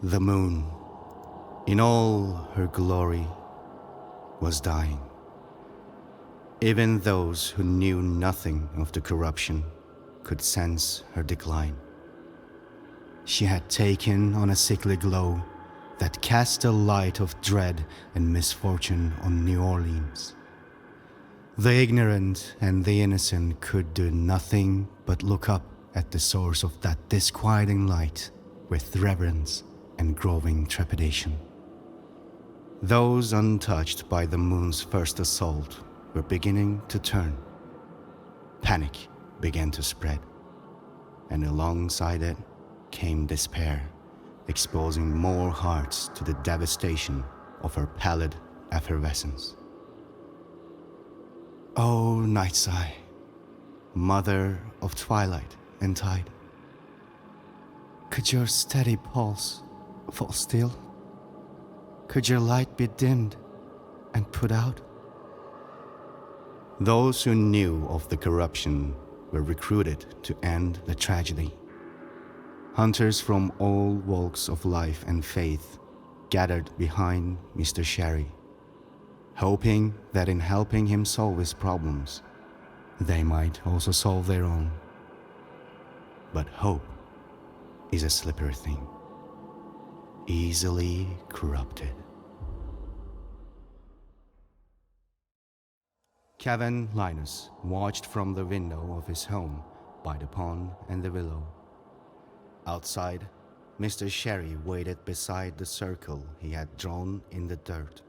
The moon, in all her glory, was dying. Even those who knew nothing of the corruption could sense her decline. She had taken on a sickly glow that cast a light of dread and misfortune on New Orleans. The ignorant and the innocent could do nothing but look up at the source of that disquieting light with reverence and growing trepidation. Those untouched by the moon's first assault were beginning to turn. Panic began to spread, and alongside it came despair, exposing more hearts to the devastation of her pallid effervescence. O Night's Eye, mother of twilight and tide, could your steady pulse fall still? Could your light be dimmed and put out? Those who knew of the corruption were recruited to end the tragedy. Hunters from all walks of life and faith gathered behind Mr. Sherry, hoping that in helping him solve his problems, they might also solve their own. But hope is a slippery thing, easily corrupted. Kevin Linus watched from the window of his home by the pond and the willow. Outside, Mr. Sherry waited beside the circle he had drawn in the dirt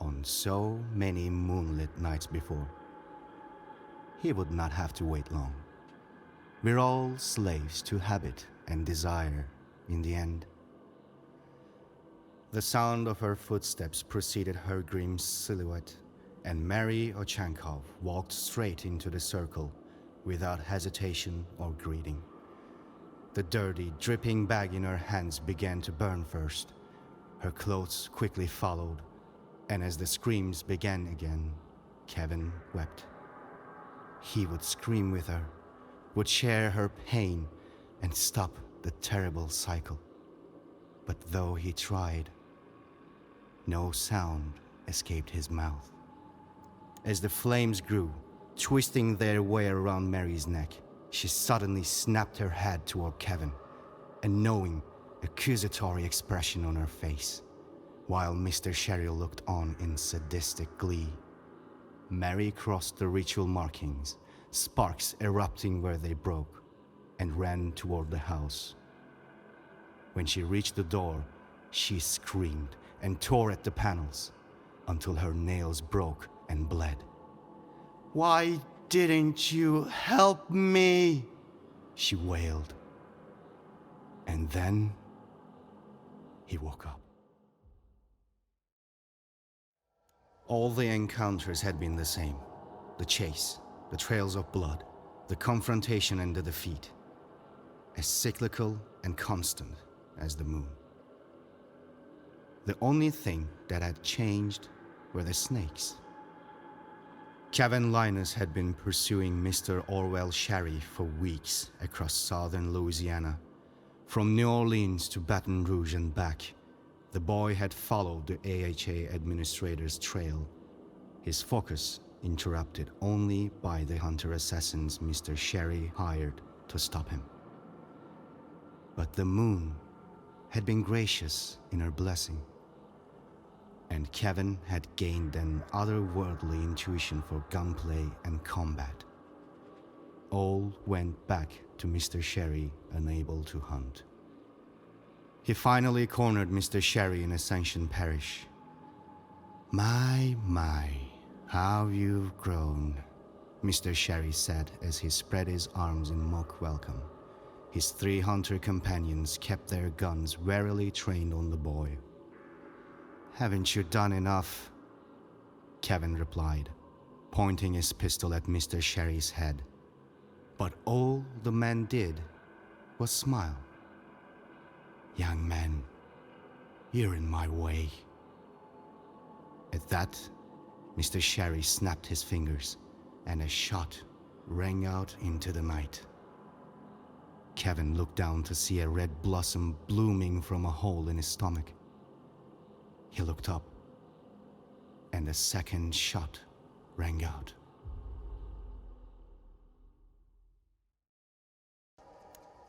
on so many moonlit nights before. He would not have to wait long. We're all slaves to habit and desire in the end. The sound of her footsteps preceded her grim silhouette, and Mary Ochankov walked straight into the circle without hesitation or greeting. The dirty, dripping bag in her hands began to burn first. Her clothes quickly followed, and as the screams began again, Kevin wept. He would scream with her, would share her pain, and stop the terrible cycle. But though he tried, no sound escaped his mouth. As the flames grew, twisting their way around Mary's neck, she suddenly snapped her head toward Kevin, a knowing, accusatory expression on her face, while Mr. Sherry looked on in sadistic glee. Mary crossed the ritual markings, sparks erupting where they broke, and ran toward the house. When she reached the door, she screamed and tore at the panels until her nails broke and bled. "Why didn't you help me?" she wailed. And then he woke up. All the encounters had been the same. The chase, the trails of blood, the confrontation and the defeat. As cyclical and constant as the moon. The only thing that had changed were the snakes. Kevin Linus had been pursuing Mr. Orwell Sherry for weeks across southern Louisiana. From New Orleans to Baton Rouge and back, the boy had followed the AHA administrator's trail, his focus interrupted only by the hunter-assassins Mr. Sherry hired to stop him. But the moon had been gracious in her blessing, and Kevin had gained an otherworldly intuition for gunplay and combat. All went back to Mr. Sherry, unable to hunt. He finally cornered Mr. Sherry in Ascension Parish. My, how you've grown," Mr. Sherry said as he spread his arms in mock welcome. His 3 hunter companions kept their guns warily trained on the boy. "Haven't you done enough?" Kevin replied, pointing his pistol at Mr. Sherry's head. But all the man did was smile. "Young man, you're in my way." At that, Mr. Sherry snapped his fingers, and a shot rang out into the night. Kevin looked down to see a red blossom blooming from a hole in his stomach. He looked up, and a second shot rang out.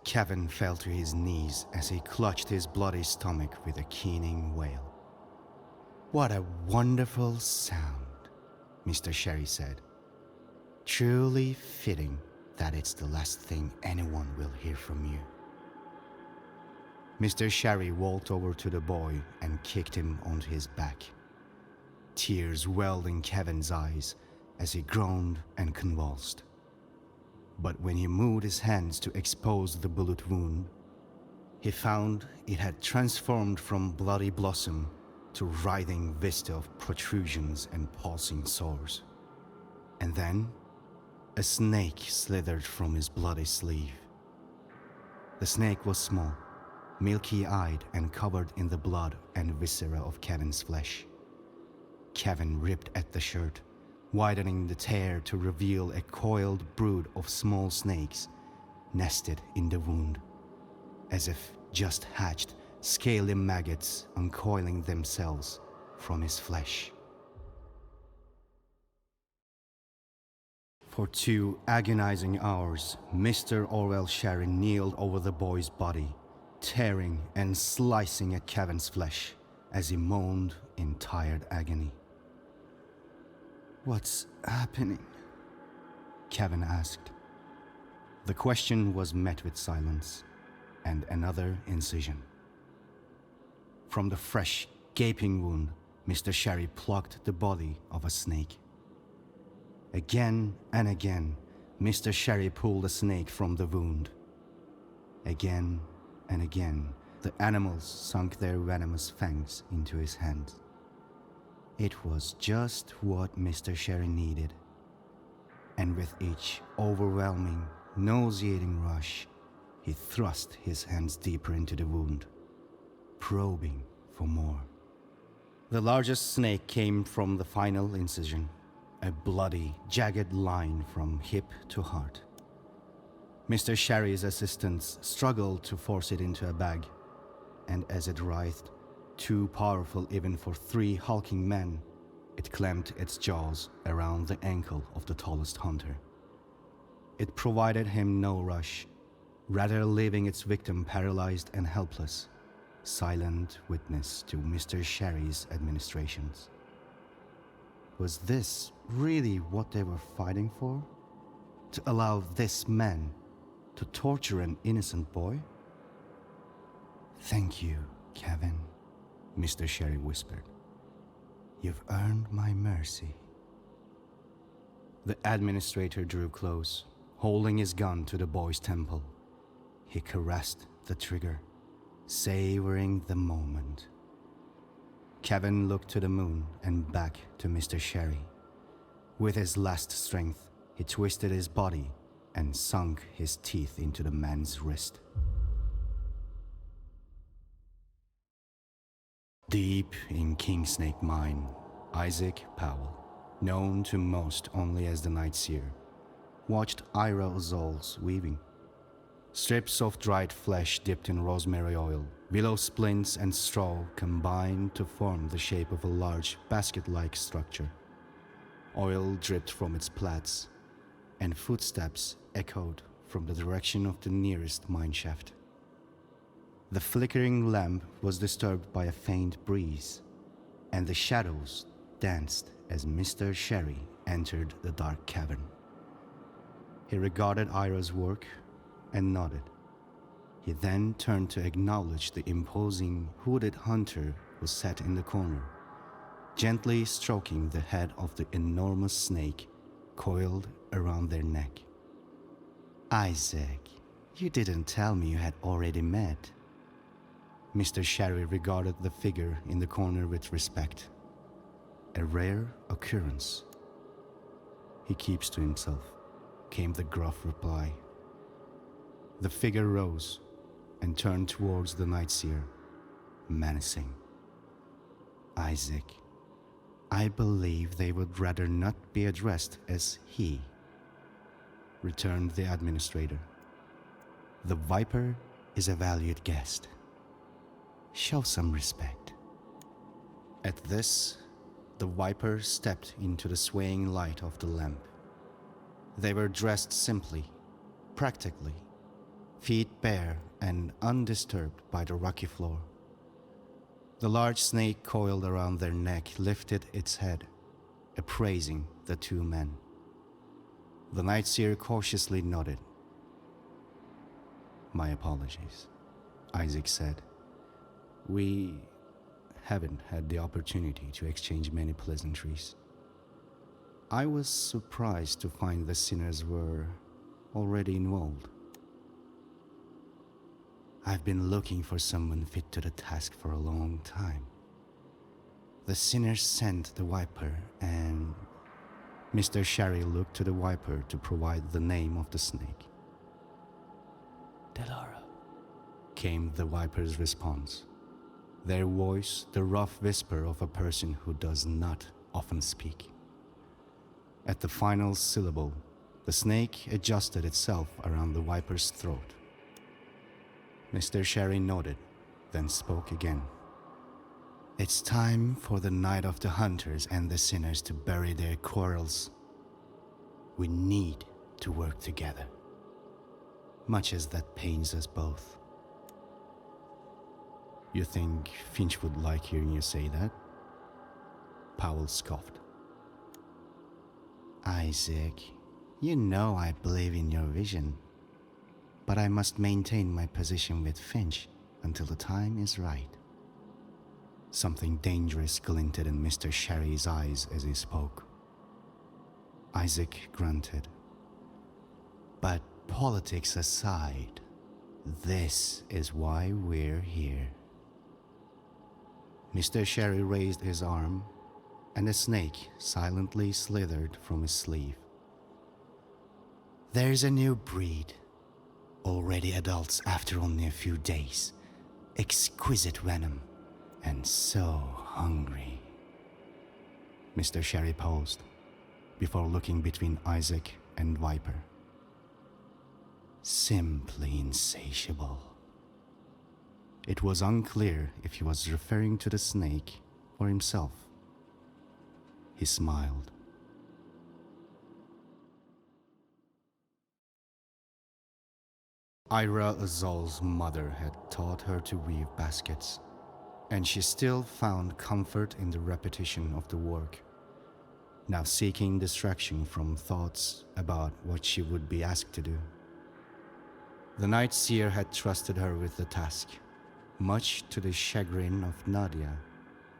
Kevin fell to his knees as he clutched his bloody stomach with a keening wail. "What a wonderful sound," Mr. Sherry said. "Truly fitting that it's the last thing anyone will hear from you." Mr. Sherry walked over to the boy and kicked him onto his back. Tears welled in Kevin's eyes as he groaned and convulsed. But when he moved his hands to expose the bullet wound, he found it had transformed from bloody blossom to writhing vista of protrusions and pulsing sores. And then, a snake slithered from his bloody sleeve. The snake was small, milky-eyed and covered in the blood and viscera of Kevin's flesh. Kevin ripped at the shirt, widening the tear to reveal a coiled brood of small snakes nested in the wound, as if just hatched scaly maggots uncoiling themselves from his flesh. For 2 agonizing hours, Mr. Orwell Sherry kneeled over the boy's body, tearing and slicing at Kevin's flesh as he moaned in tired agony. "What's happening?" Kevin asked. The question was met with silence and another incision. From the fresh, gaping wound, Mr. Sherry plucked the body of a snake. Again and again, Mr. Sherry pulled the snake from the wound. Again and again, the animals sunk their venomous fangs into his hands. It was just what Mr. Sherry needed. And with each overwhelming, nauseating rush, he thrust his hands deeper into the wound, probing for more. The largest snake came from the final incision, a bloody, jagged line from hip to heart. Mr. Sherry's assistants struggled to force it into a bag, and as it writhed, too powerful even for 3 hulking men, it clamped its jaws around the ankle of the tallest hunter. It provided him no rush, rather leaving its victim paralyzed and helpless, silent witness to Mr. Sherry's administrations. Was this really what they were fighting for? To allow this man to torture an innocent boy? "Thank you, Kevin," Mr. Sherry whispered. "You've earned my mercy." The administrator drew close, holding his gun to the boy's temple. He caressed the trigger, savoring the moment. Kevin looked to the moon and back to Mr. Sherry. With his last strength, he twisted his body and sunk his teeth into the man's wrist. Deep in Kingsnake Mine, Isaac Powell, known to most only as the Night Seer, watched Ira Ozol's weaving. Strips of dried flesh dipped in rosemary oil, willow splints and straw combined to form the shape of a large basket-like structure. Oil dripped from its plaits, and footsteps echoed from the direction of the nearest mine shaft. The flickering lamp was disturbed by a faint breeze, and the shadows danced as Mr. Sherry entered the dark cavern. He regarded Ira's work and nodded. He then turned to acknowledge the imposing hooded hunter who sat in the corner, gently stroking the head of the enormous snake coiled around their neck. "Isaac, you didn't tell me you had already met." Mr. Sherry regarded the figure in the corner with respect. "A rare occurrence." "He keeps to himself," came the gruff reply. The figure rose and turned towards the Night Seer, menacing. "Isaac, I believe they would rather not be addressed as he," returned the administrator. The Viper is a valued guest. Show some respect. At this, the Viper stepped into the swaying light of the lamp. They were dressed simply, practically, feet bare and undisturbed by the rocky floor. The large snake coiled around their neck lifted its head, appraising the two men. The Night Seer cautiously nodded. "My apologies," Isaac said. "We haven't had the opportunity to exchange many pleasantries. I was surprised to find the sinners were already involved. I've been looking for someone fit to the task for a long time. The sinners sent the Viper and..." Mr. Sherry looked to the Viper to provide the name of the snake. "Delara," came the Viper's response, their voice the rough whisper of a person who does not often speak. At the final syllable, the snake adjusted itself around the Viper's throat. Mr. Sherry nodded, then spoke again. "It's time for the Night of the Hunters and the Sinners to bury their quarrels. We need to work together, much as that pains us both." "You think Finch would like hearing you say that?" Powell scoffed. "Isaac, you know I believe in your vision, but I must maintain my position with Finch until the time is right." Something dangerous glinted in Mr. Sherry's eyes as he spoke. Isaac grunted. "But politics aside, this is why we're here." Mr. Sherry raised his arm, and a snake silently slithered from his sleeve. "There's a new breed, already adults after only a few days, exquisite venom, and so hungry." Mr. Sherry paused, before looking between Isaac and Viper. "Simply insatiable." It was unclear if he was referring to the snake or himself. He smiled. Ira Azal's mother had taught her to weave baskets, and she still found comfort in the repetition of the work, now seeking distraction from thoughts about what she would be asked to do. The Night Seer had trusted her with the task, much to the chagrin of Nadia,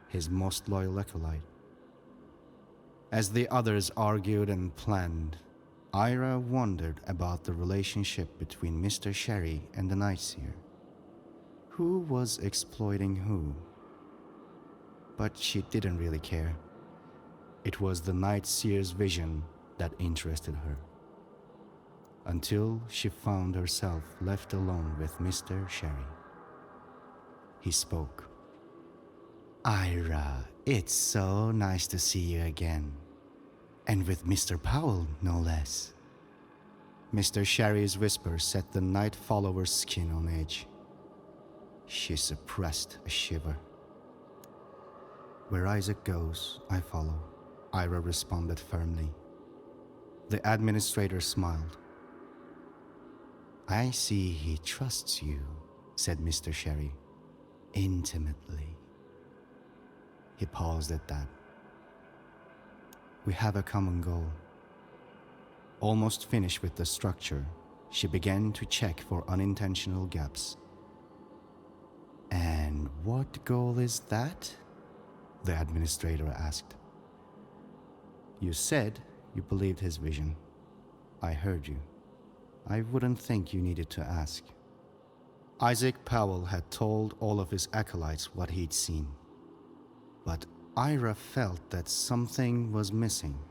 his most loyal acolyte. As the others argued and planned, Ira wondered about the relationship between Mr. Sherry and the Night Seer. Who was exploiting who? But she didn't really care. It was the Night Seer's vision that interested her. Until she found herself left alone with Mr. Sherry. He spoke. "Ira, it's so nice to see you again. And with Mr. Powell, no less." Mr. Sherry's whisper set the night follower's skin on edge. She suppressed a shiver. "Where Isaac goes, I follow," Ira responded firmly. The administrator smiled. "I see he trusts you," said Mr. Sherry. "Intimately." He paused at that. "We have a common goal." Almost finished with the structure, she began to check for unintentional gaps. "And what goal is that?" the administrator asked. "You said you believed his vision. I heard you. I wouldn't think you needed to ask." Isaac Powell had told all of his acolytes what he'd seen. But Ira felt that something was missing,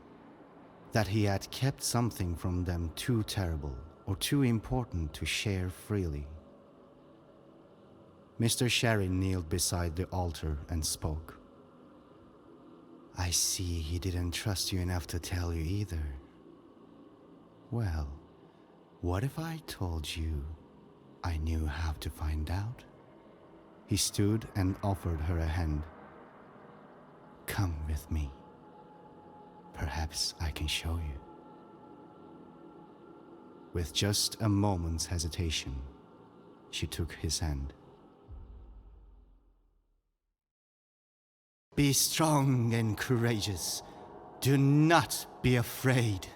that he had kept something from them too terrible or too important to share freely. Mr. Sherry kneeled beside the altar and spoke. "I see he didn't trust you enough to tell you either. Well, what if I told you I knew how to find out. He stood and offered her a hand. Come with me. Perhaps I can show you. With just a moment's hesitation, she took his hand. Be strong and courageous. Do not be afraid.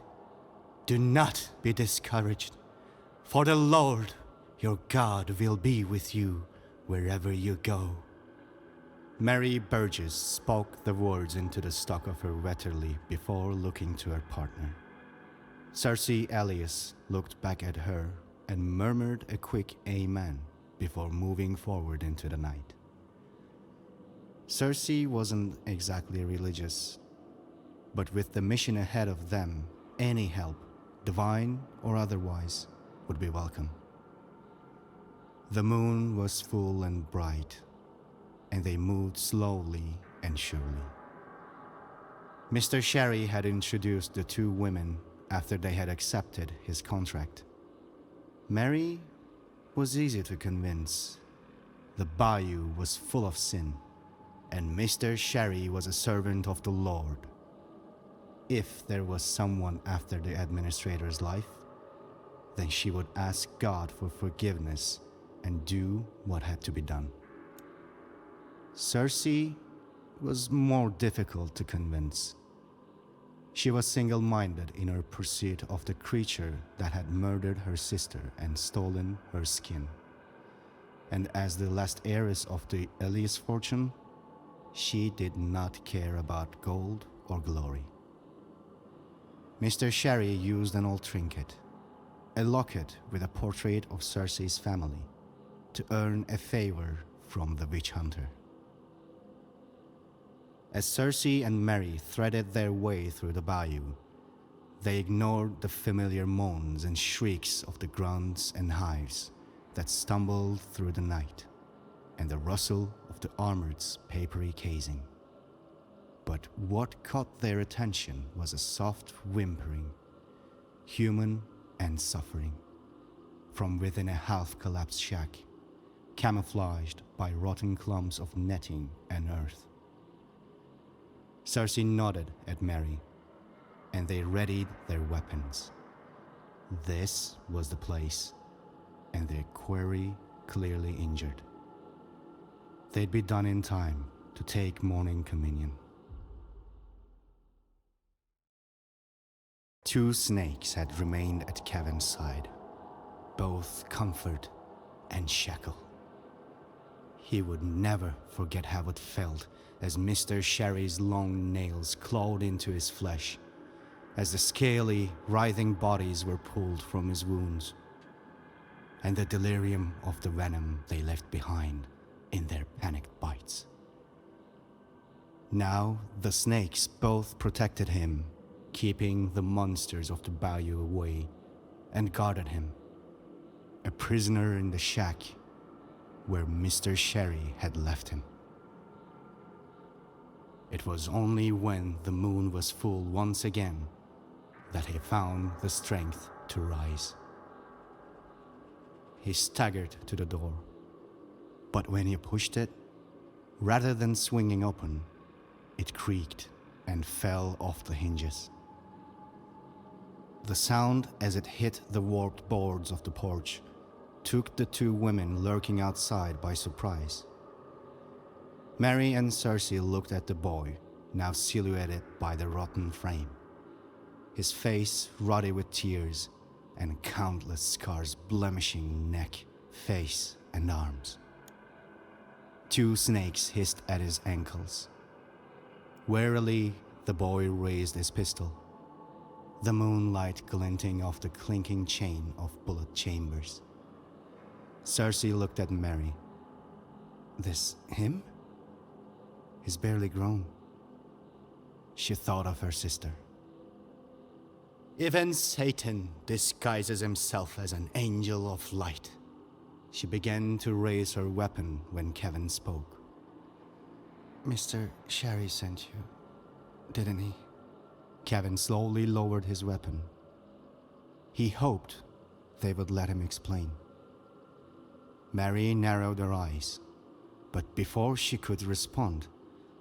Do not be discouraged. For the Lord, your God, will be with you wherever you go. Mary Burgess spoke the words into the stock of her Wetterly before looking to her partner. Cersei Elias looked back at her and murmured a quick amen before moving forward into the night. Cersei wasn't exactly religious, but with the mission ahead of them, any help, divine or otherwise, would be welcome. The moon was full and bright, and they moved slowly and surely. Mr. Sherry had introduced the two women after they had accepted his contract. Mary was easy to convince. The bayou was full of sin, and Mr. Sherry was a servant of the Lord. If there was someone after the administrator's life, then she would ask God for forgiveness and do what had to be done. Cersei was more difficult to convince. She was single-minded in her pursuit of the creature that had murdered her sister and stolen her skin. And as the last heiress of the Elias fortune, she did not care about gold or glory. Mr. Sherry used an old trinket, a locket with a portrait of Cersei's family, to earn a favor from the witch hunter. As Cersei and Mary threaded their way through the bayou, they ignored the familiar moans and shrieks of the grunts and hives that stumbled through the night, and the rustle of the armored's papery casing. But what caught their attention was a soft whimpering, human and suffering, from within a half-collapsed shack, camouflaged by rotten clumps of netting and earth. Cersei nodded at Mary, and they readied their weapons. This was the place, and their quarry clearly injured. They'd be done in time to take morning communion. Two snakes had remained at Kevin's side, both comfort and shackle. He would never forget how it felt as Mr. Sherry's long nails clawed into his flesh, as the scaly, writhing bodies were pulled from his wounds, and the delirium of the venom they left behind in their panicked bites. Now the snakes both protected him, keeping the monsters of the bayou away, and guarded him, a prisoner in the shack where Mr. Sherry had left him. It was only when the moon was full once again that he found the strength to rise. He staggered to the door, but when he pushed it, rather than swinging open, it creaked and fell off the hinges. The sound as it hit the warped boards of the porch took the two women lurking outside by surprise. Mary and Cersei looked at the boy, now silhouetted by the rotten frame, his face ruddy with tears and countless scars blemishing neck, face, and arms. Two snakes hissed at his ankles. Warily, the boy raised his pistol, the moonlight glinting off the clinking chain of bullet chambers. Cersei looked at Mary. This him? He's barely grown. She thought of her sister. Even Satan disguises himself as an angel of light. She began to raise her weapon when Kevin spoke. Mr. Sherry sent you, didn't he? Kevin slowly lowered his weapon. He hoped they would let him explain. Mary narrowed her eyes, but before she could respond,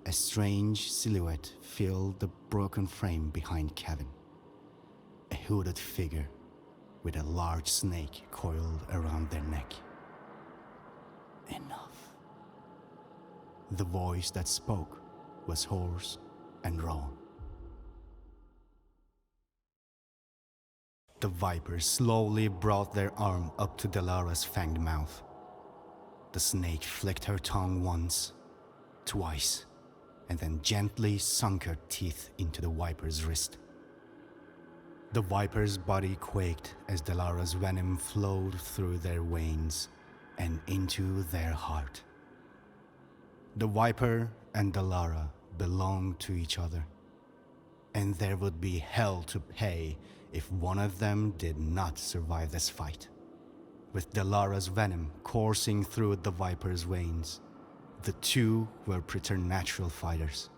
a strange silhouette filled the broken frame behind Kevin. A hooded figure with a large snake coiled around their neck. Enough. The voice that spoke was hoarse and raw. The vipers slowly brought their arm up to Delara's fanged mouth. The snake flicked her tongue once, twice, and then gently sunk her teeth into the viper's wrist. The viper's body quaked as Delara's venom flowed through their veins and into their heart. The viper and Delara belonged to each other, and there would be hell to pay if one of them did not survive this fight. With Delara's venom coursing through the viper's veins, the two were preternatural fighters.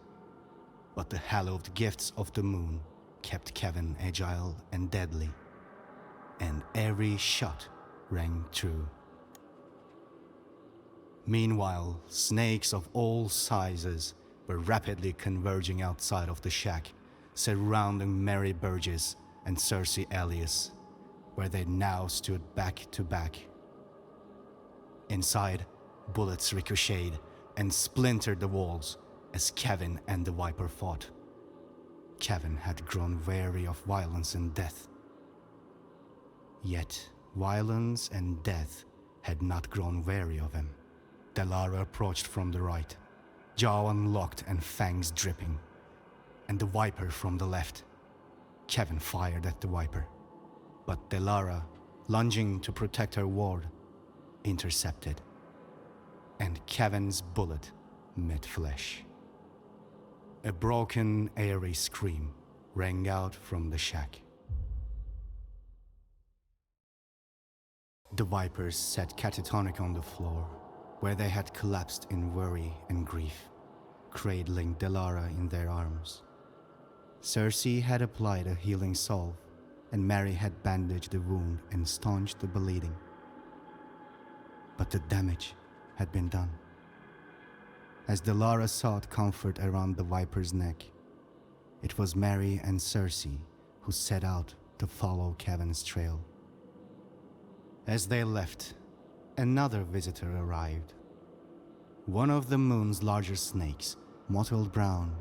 But the hallowed gifts of the moon kept Kevin agile and deadly, and every shot rang true. Meanwhile, snakes of all sizes were rapidly converging outside of the shack, surrounding Mary Burgess and Cersei Elias, where they now stood back to back. Inside, bullets ricocheted and splintered the walls as Kevin and the Viper fought. Kevin had grown weary of violence and death. Yet, violence and death had not grown weary of him. Delara approached from the right, jaw unlocked and fangs dripping, and the Viper from the left. Kevin fired at the Viper, but Delara, lunging to protect her ward, intercepted, and Kevin's bullet met flesh. A broken, airy scream rang out from the shack. The Vipers sat catatonic on the floor, where they had collapsed in worry and grief, cradling Delara in their arms. Cersei had applied a healing salve, and Mary had bandaged the wound and staunched the bleeding. But the damage had been done. As Delara sought comfort around the Viper's neck, it was Mary and Cersei who set out to follow Kevin's trail. As they left, another visitor arrived. One of the moon's larger snakes, mottled brown,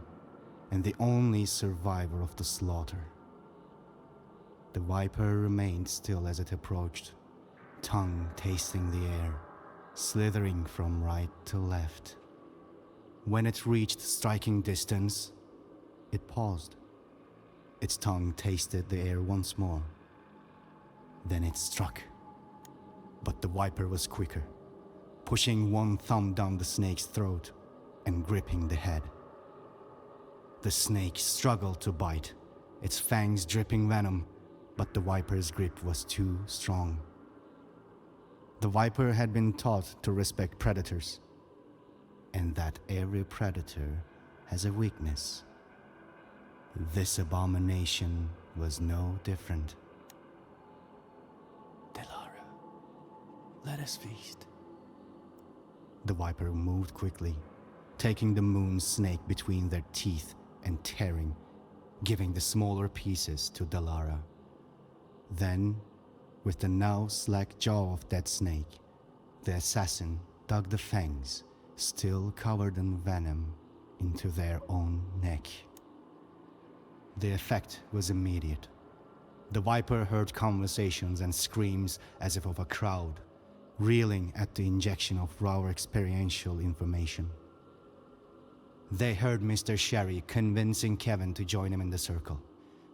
and the only survivor of the slaughter. The Viper remained still as it approached, tongue tasting the air, slithering from right to left. When it reached striking distance, it paused. Its tongue tasted the air once more. Then it struck. But the Viper was quicker, pushing one thumb down the snake's throat and gripping the head. The snake struggled to bite, its fangs dripping venom, but the Viper's grip was too strong. The Viper had been taught to respect predators, and that every predator has a weakness. This abomination was no different. Delara, let us feast. The Viper moved quickly, taking the moon's snake between their teeth and tearing, giving the smaller pieces to Delara. Then, with the now slack jaw of that snake, the assassin dug the fangs, still covered in venom, into their own neck. The effect was immediate. The Viper heard conversations and screams as if of a crowd, reeling at the injection of raw experiential information. They heard Mr. Sherry convincing Kevin to join him in the circle.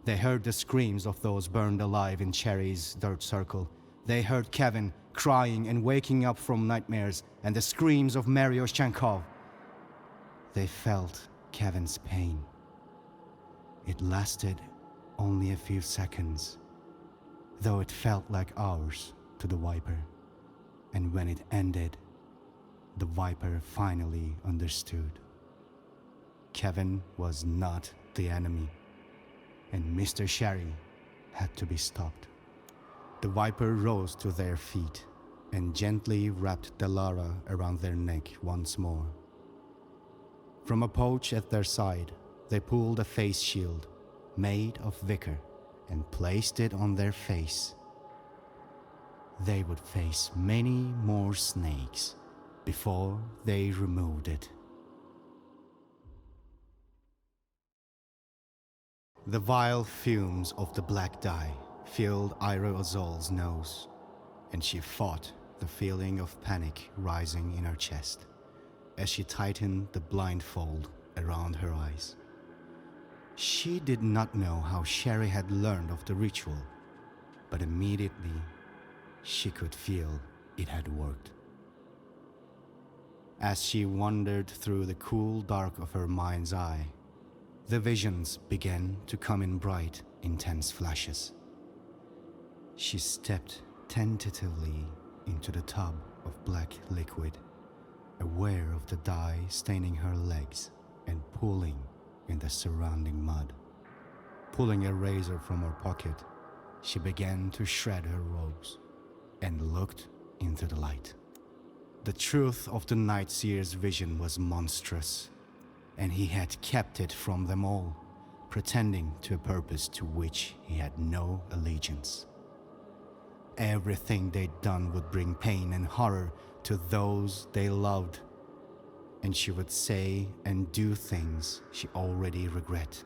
They heard the screams of those burned alive in Cherry's dirt circle. They heard Kevin crying and waking up from nightmares, and the screams of Maryoshenkov. They felt Kevin's pain. It lasted only a few seconds, though it felt like hours to the Viper. And when it ended, the Viper finally understood. Kevin was not the enemy, and Mr. Sherry had to be stopped. The Viper rose to their feet, and gently wrapped Delara around their neck once more. From a pouch at their side, they pulled a face shield made of wicker and placed it on their face. They would face many more snakes before they removed it. The vile fumes of the black dye filled Ira Ozol's nose, and she fought the feeling of panic rising in her chest as she tightened the blindfold around her eyes. She did not know how Sherry had learned of the ritual, but immediately she could feel it had worked. As she wandered through the cool dark of her mind's eye, the visions began to come in bright, intense flashes. She stepped tentatively into the tub of black liquid, aware of the dye staining her legs and pooling in the surrounding mud. Pulling a razor from her pocket, she began to shred her robes and looked into the light. The truth of the Night Seer's vision was monstrous, and he had kept it from them all, pretending to a purpose to which he had no allegiance. Everything they'd done would bring pain and horror to those they loved, and she would say and do things she already regret.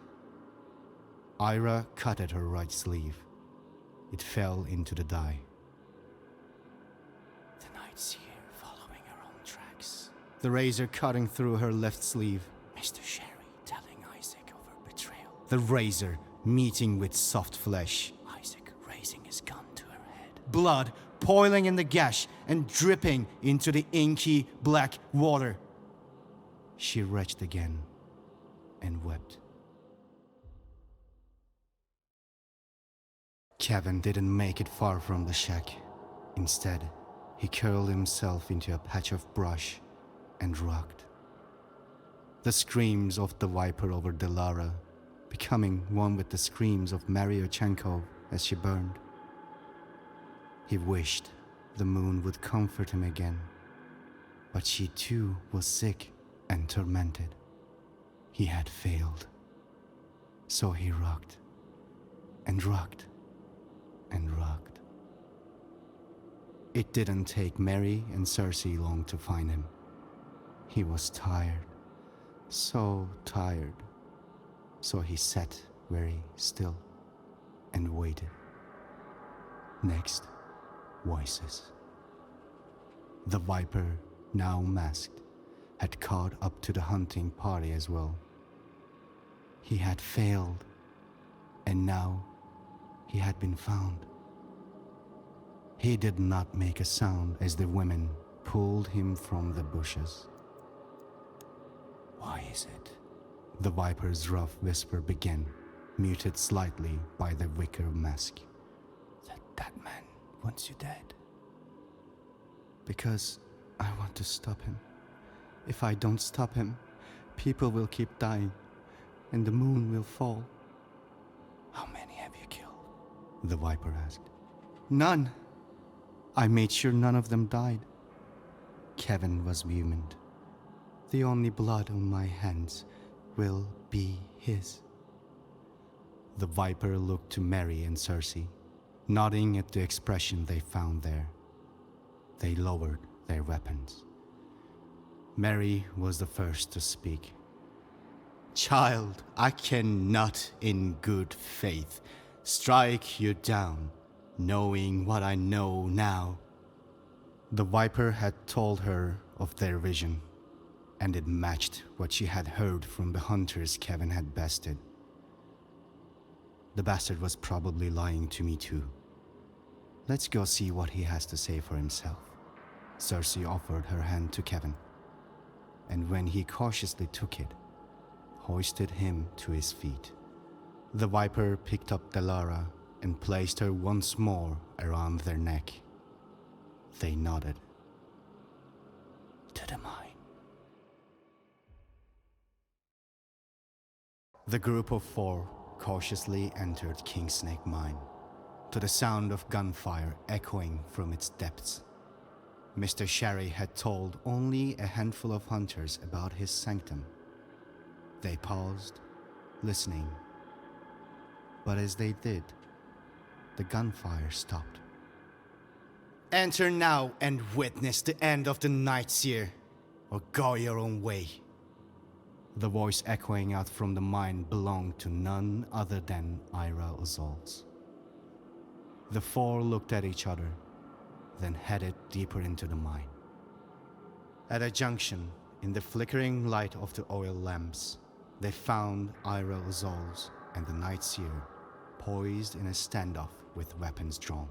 Ira cut at her right sleeve. It fell into the dye. The Night Seer following her own tracks. The razor cutting through her left sleeve. Mr. Sherry telling Isaac of her betrayal. The razor meeting with soft flesh. Isaac raising his gun to her head. Blood pouring in the gash and dripping into the inky black water. She retched again and wept. Kevin didn't make it far from the shack. Instead, he curled himself into a patch of brush and rocked. The screams of the Viper over Delara, becoming one with the screams of Maria Chenkov as she burned. He wished the moon would comfort him again, but she too was sick and tormented. He had failed. So he rocked and rocked and rocked. It didn't take Mary and Cersei long to find him. He was tired, so tired. So he sat very still and waited. Next, voices. The Viper, now masked, had caught up to the hunting party as well. He had failed, and now he had been found. He did not make a sound as the women pulled him from the bushes. Why is it? The Viper's rough whisper began, muted slightly by the wicker mask. That man wants you dead. Because I want to stop him. If I don't stop him, people will keep dying, and the moon will fall. How many have you killed? The Viper asked. None. I made sure none of them died. Kevin was vehement. The only blood on my hands will be his. The Viper looked to Mary and Cersei, nodding at the expression they found there. They lowered their weapons. Mary was the first to speak. Child, I cannot in good faith strike you down, knowing what I know now. The Viper had told her of their vision, and it matched what she had heard from the hunters Kevin had bested. The bastard was probably lying to me too. Let's go see what he has to say for himself. Cersei offered her hand to Kevin, and when he cautiously took it, hoisted him to his feet. The Viper picked up Delara and placed her once more around their neck. They nodded. To the mine. The group of four cautiously entered Kingsnake Mine, to the sound of gunfire echoing from its depths. Mr. Sherry had told only a handful of hunters about his sanctum. They paused, listening. But as they did, the gunfire stopped. "Enter now and witness the end of the Night Seer, or go your own way." The voice echoing out from the mine belonged to none other than Ira Ozolz. The four looked at each other, then headed deeper into the mine. At a junction, in the flickering light of the oil lamps, they found Ira Ozolz and the Night Seer poised in a standoff with weapons drawn.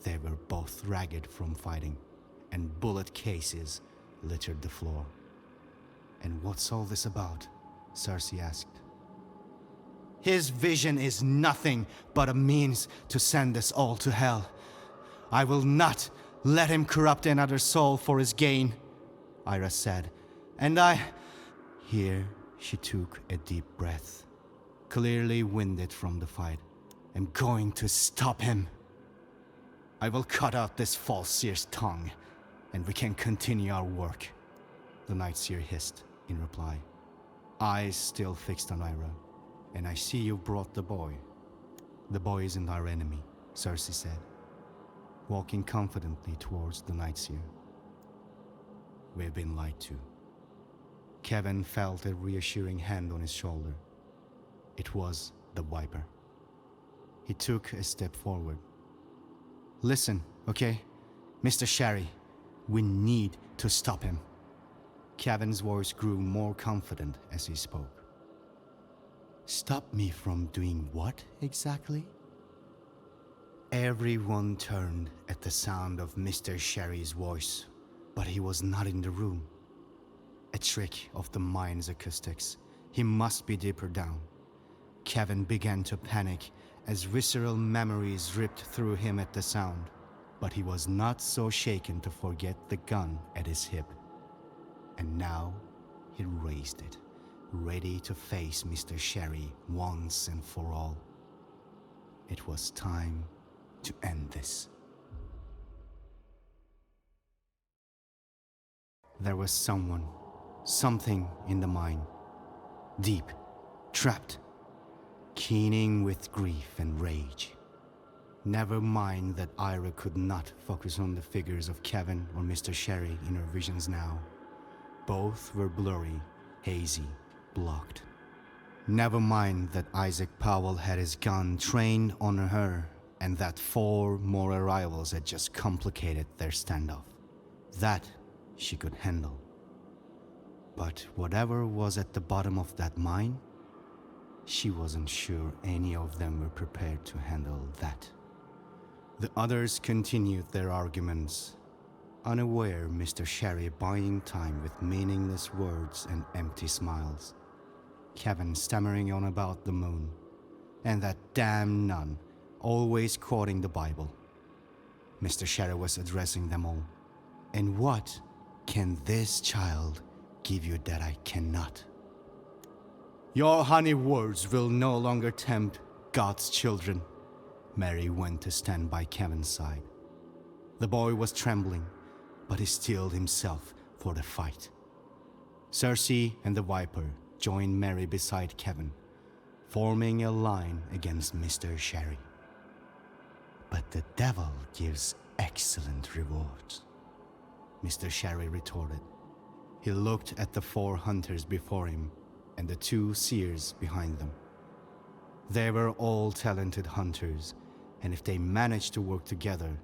They were both ragged from fighting, and bullet cases littered the floor. "And what's all this about?" Cersei asked. "His vision is nothing but a means to send us all to hell. I will not let him corrupt another soul for his gain," Ira said. "And I..." Here she took a deep breath, clearly winded from the fight. "I'm going to stop him. I will cut out this false seer's tongue, and we can continue our work," the Night Seer hissed in reply, eyes still fixed on Ira. "And I see you brought the boy." "The boy isn't our enemy," Cersei said, walking confidently towards the Night Seer. "We've been lied to." Kevin felt a reassuring hand on his shoulder. It was the Viper. He took a step forward. "Listen, okay? Mr. Sherry, we need to stop him." Kevin's voice grew more confident as he spoke. "Stop me from doing what exactly?" Everyone turned at the sound of Mr. Sherry's voice, but he was not in the room. A trick of the mine's acoustics. He must be deeper down. Kevin began to panic as visceral memories ripped through him at the sound, but he was not so shaken to forget the gun at his hip. And now he raised it, ready to face Mr. Sherry once and for all. It was time to end this. There was something in the mine, deep, trapped, keening with grief and rage. Never mind that Ira could not focus on the figures of Kevin or Mr. Sherry in her visions now. Both were blurry, hazy, blocked. Never mind that Isaac Powell had his gun trained on her, and that 4 more arrivals had just complicated their standoff. That she could handle. But whatever was at the bottom of that mine, she wasn't sure any of them were prepared to handle that. The others continued their arguments, unaware Mr. Sherry buying time with meaningless words and empty smiles. Kevin stammering on about the moon, and that damn nun always quoting the Bible. Mr. Sherry was addressing them all. "And what can this child give you that I cannot?" "Your honey words will no longer tempt God's children." Mary went to stand by Kevin's side. The boy was trembling, but he steeled himself for the fight. Cersei and the Viper joined Mary beside Kevin, forming a line against Mr. Sherry. "But the devil gives excellent rewards," Mr. Sherry retorted. He looked at the 4 hunters before him and the 2 seers behind them. They were all talented hunters, and if they managed to work together,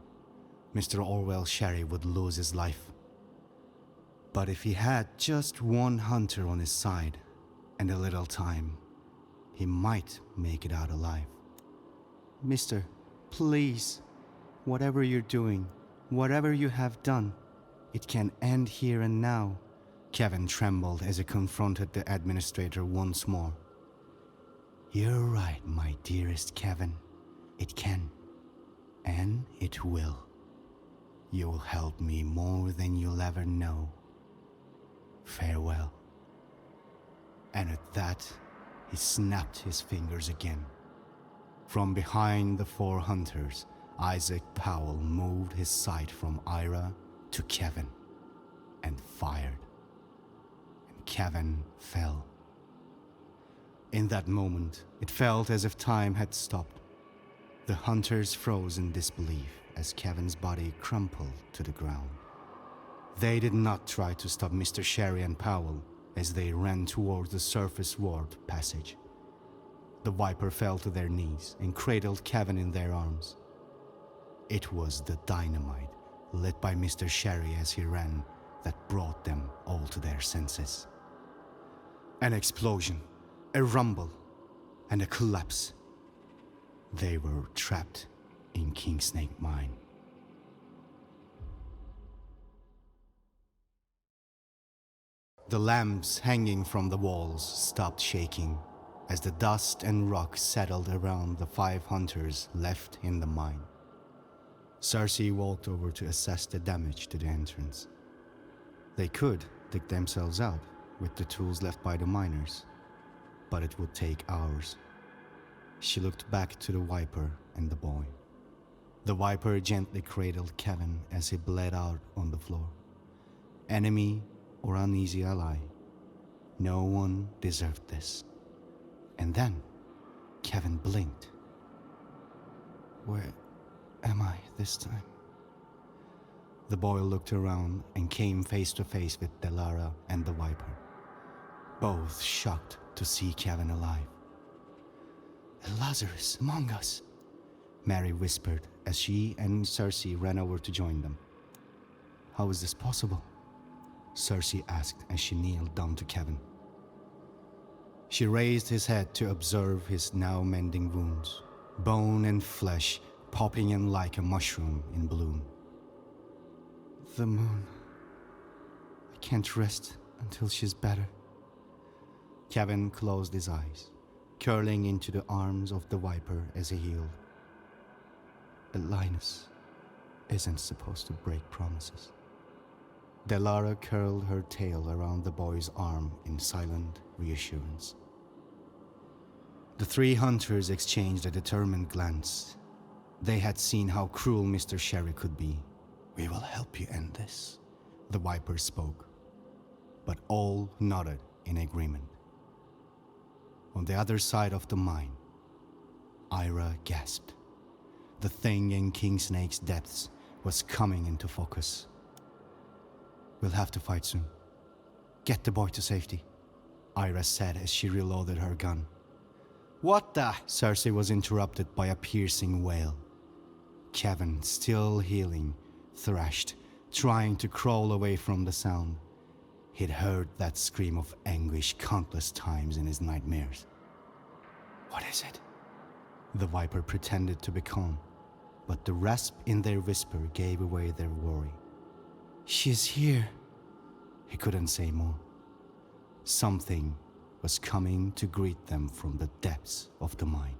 Mr. Orwell Sherry would lose his life. But if he had just 1 hunter on his side and a little time, he might make it out alive. "Mister, please, whatever you're doing, whatever you have done, it can end here and now." Kevin trembled as he confronted the administrator once more. "You're right, my dearest Kevin. It can, and it will. You'll help me more than you'll ever know. Farewell." And at that, he snapped his fingers again. From behind the 4 hunters, Isaac Powell moved his sight from Ira to Kevin and fired. And Kevin fell. In that moment, it felt as if time had stopped. The hunters froze in disbelief as Kevin's body crumpled to the ground. They did not try to stop Mr. Sherry and Powell as they ran towards the surface ward passage. The Viper fell to their knees and cradled Kevin in their arms. It was the dynamite lit by Mr. Sherry as he ran that brought them all to their senses. An explosion, a rumble, and a collapse. They were trapped in King Snake Mine. The lamps hanging from the walls stopped shaking as the dust and rock settled around the 5 hunters left in the mine. Cersei walked over to assess the damage to the entrance. They could dig themselves out with the tools left by the miners, but it would take hours. She looked back to the Viper and the boy. The Viper gently cradled Kevin as he bled out on the floor. Enemy or uneasy ally, no one deserved this. And then Kevin blinked. Where am I this time? The boy looked around and came face to face with Delara and the Viper, both shocked to see Kevin alive. Lazarus among us, Mary whispered as she and Cersei ran over to join them. How is this possible? Cersei asked as she kneeled down to Kevin. She raised his head to observe his now mending wounds, bone and flesh popping in like a mushroom in bloom. The moon. I can't rest until she's better. Kevin closed his eyes, curling into the arms of the Viper as he healed. Linus isn't supposed to break promises. Delara curled her tail around the boy's arm in silent reassurance. The 3 hunters exchanged a determined glance. They had seen how cruel Mr. Sherry could be. We will help you end this, the Viper spoke, but all nodded in agreement. On the other side of the mine, Ira gasped. The thing in King Snake's depths was coming into focus. We'll have to fight soon. Get the boy to safety, Ira said as she reloaded her gun. What the? Cersei was interrupted by a piercing wail. Kevin, still healing, thrashed, trying to crawl away from the sound. He'd heard that scream of anguish countless times in his nightmares. What is it? The Viper pretended to be calm, but the rasp in their whisper gave away their worry. She's here. He couldn't say more. Something was coming to greet them from the depths of the mine.